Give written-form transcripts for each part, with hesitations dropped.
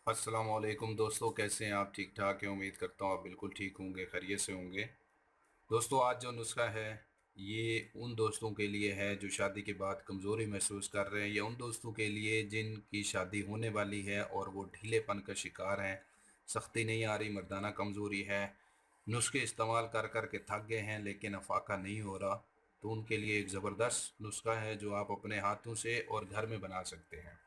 अस्सलाम वालेकुम दोस्तों, कैसे हैं आप? ठीक ठाक हैं? उम्मीद करता हूँ आप बिल्कुल ठीक होंगे, खैरियत से होंगे। दोस्तों, आज जो नुस्खा है ये उन दोस्तों के लिए है जो शादी के बाद कमज़ोरी महसूस कर रहे हैं, या उन दोस्तों के लिए जिनकी शादी होने वाली है और वो ढीलेपन का शिकार हैं। सख्ती नहीं आ रही, मर्दाना कमज़ोरी है, नुस्खे इस्तेमाल कर कर के थक गए हैं लेकिन अफाका नहीं हो रहा। तो उनके लिए एक ज़बरदस्त नुस्खा है जो आप अपने हाथों से और घर में बना सकते हैं।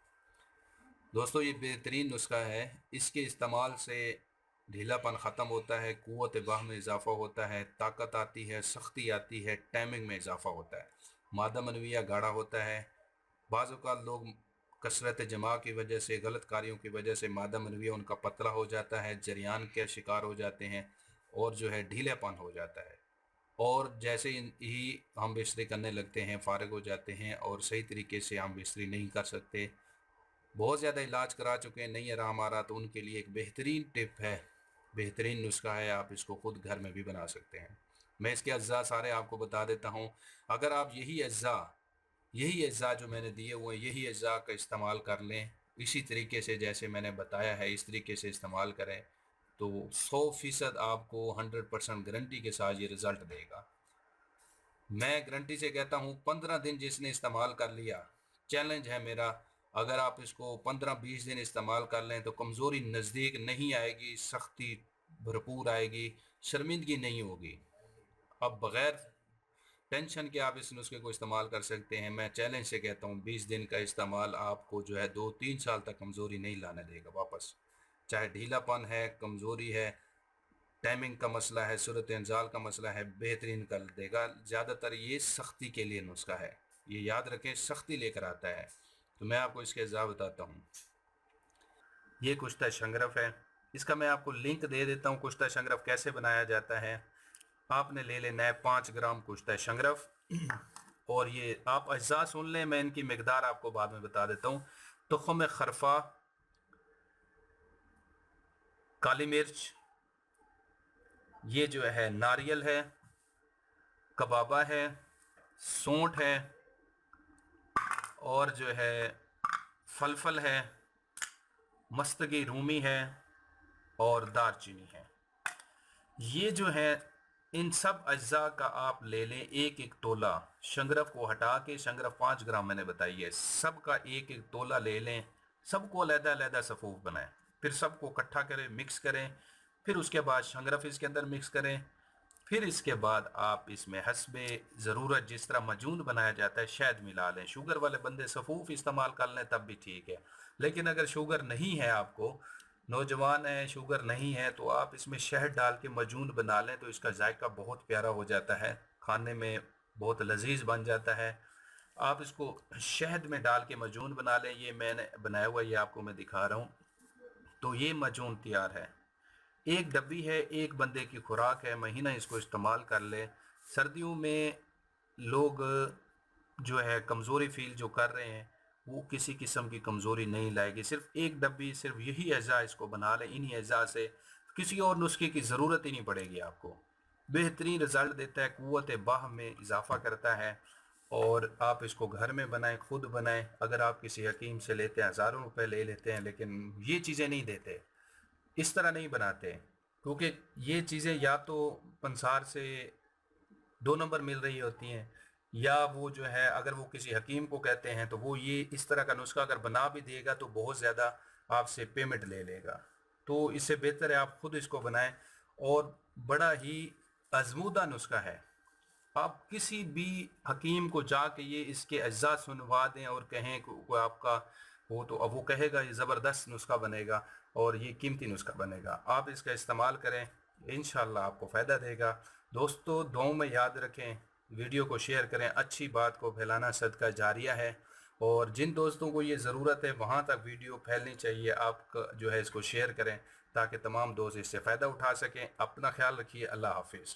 दोस्तों, ये बेहतरीन नुस्खा है। इसके इस्तेमाल से ढीलापन ख़त्म होता है, क़ुव्वत बाह में इजाफ़ा होता है, ताकत आती है, सख्ती आती है, टाइमिंग में इजाफ़ा होता है, मादा मनविया गाढ़ा होता है। बाज़ औक़ात लोग कसरत जमा की वजह से, गलत कार्यों की वजह से मादा मनविया उनका पतला हो जाता है, जरियान के शिकार हो जाते हैं और जो है ढीलेपन हो जाता है। और जैसे ही हम बिस्तरी करने लगते हैं फ़ारिग हो जाते हैं और सही तरीके से हम बिस्तरी नहीं कर सकते। बहुत ज़्यादा इलाज करा चुके हैं, नहीं आराम आ रहा, तो उनके लिए एक बेहतरीन टिप है, बेहतरीन नुस्खा है। आप इसको खुद घर में भी बना सकते हैं। मैं इसके अज्जा सारे आपको बता देता हूँ। अगर आप यही अज्जा जो मैंने दिए हुए हैं, यही अज्जा का इस्तेमाल कर लें, इसी तरीके से जैसे मैंने बताया है इस तरीके से इस्तेमाल करें, तो 100% आपको 100% गारंटी के साथ ये रिज़ल्ट देगा। मैं गारंटी से कहता हूँ, 15 दिन जिसने इस्तेमाल कर लिया, चैलेंज है मेरा, अगर आप इसको 15-20 दिन इस्तेमाल कर लें तो कमज़ोरी नज़दीक नहीं आएगी, सख्ती भरपूर आएगी, शर्मिंदगी नहीं होगी। अब बग़ैर टेंशन के आप इस नुस्खे को इस्तेमाल कर सकते हैं। मैं चैलेंज से कहता हूँ, 20 दिन का इस्तेमाल आपको जो है 2-3 साल तक कमज़ोरी नहीं लाने देगा वापस। चाहे ढीलापन है, कमज़ोरी है, टाइमिंग का मसला है, सूरत इंजाल का मसला है, बेहतरीन कर देगा। ज़्यादातर ये सख्ती के लिए नुस्खा है, ये याद रखें, सख्ती लेकर आता है। तो मैं आपको इसके अज्जा बताता हूँ। ये कुश्ता शंगरफ है, इसका मैं आपको लिंक दे देता हूँ। कुश्ता शंगरफ कैसे बनाया जाता है, आपने ले लेना है 5 ग्राम कुश्ता शंगरफ। और ये आप अज्जा सुन लें, मैं इनकी मिकदार आपको बाद में बता देता हूँ। तुख़्म खरफा, काली मिर्च, ये जो है नारियल है, कबाबा है, सौंठ है, और जो है फलफल है, मस्तगी रूमी है, और दारचीनी है। ये जो है, इन सब अज्जा का आप ले लें एक एक तोला। शंगरफ को हटा के, शंगरफ 5 ग्राम मैंने बताई है, सब का एक एक तोला ले लें। सबको अलहदा-अलहदा सफ़ूफ बनाएं, फिर सबको इकट्ठा करें, मिक्स करें। फिर उसके बाद शंगरफ इसके अंदर मिक्स करें। फिर इसके बाद आप इसमें हस्बे ज़रूरत जिस तरह मजून बनाया जाता है शहद मिला लें। शुगर वाले बंदे सफ़ूफ इस्तेमाल कर लें तब भी ठीक है, लेकिन अगर शुगर नहीं है, आपको नौजवान है, शुगर नहीं है, तो आप इसमें शहद डाल के मजून बना लें, तो इसका जायका बहुत प्यारा हो जाता है, खाने में बहुत लजीज बन जाता है। आप इसको शहद में डाल के मजून बना लें। ये मैंने बनाया हुआ, ये आपको मैं दिखा रहा हूँ। तो ये मजून तैयार है, एक डब्बी है, एक बंदे की खुराक है, महीना इसको इस्तेमाल कर ले। सर्दियों में लोग जो है कमज़ोरी फील जो कर रहे हैं, वो किसी किस्म की कमज़ोरी नहीं लाएगी। सिर्फ एक डब्बी, सिर्फ यही अज़ा इसको बना लें। इन्हीं अज़ा से किसी और नुस्खे की ज़रूरत ही नहीं पड़ेगी आपको। बेहतरीन रिज़ल्ट देता है, क़ुव्वत बाह में इजाफ़ा करता है। और आप इसको घर में बनाएं, खुद बनाएं। अगर आप किसी हकीम से लेते हैं, हज़ारों रुपए ले लेते हैं, लेकिन ये चीज़ें नहीं देते, इस तरह नहीं बनाते, क्योंकि ये चीज़ें या तो पंसार से 2 नंबर मिल रही होती हैं, या वो जो है अगर वो किसी हकीम को कहते हैं तो वो ये इस तरह का नुस्खा अगर बना भी देगा तो बहुत ज़्यादा आपसे पेमेंट ले लेगा। तो इससे बेहतर है आप खुद इसको बनाएं। और बड़ा ही आजमूदा नुस्खा है। आप किसी भी हकीम को जाके ये इसके अज्जा सुनवा दें और कहें को आपका वो, तो अब वो कहेगा ये ज़बरदस्त नुस्खा बनेगा और ये कीमती नुस्खा बनेगा। आप इसका इस्तेमाल करें, इंशाल्लाह आपको फ़ायदा देगा। दोस्तों, दुआओं में याद रखें, वीडियो को शेयर करें, अच्छी बात को फैलाना सदका जारिया है। और जिन दोस्तों को ये ज़रूरत है वहाँ तक वीडियो फैलनी चाहिए। आप जो है इसको शेयर करें ताकि तमाम दोस्त इससे फ़ायदा उठा सकें। अपना ख्याल रखिए। अल्लाह हाफिज़।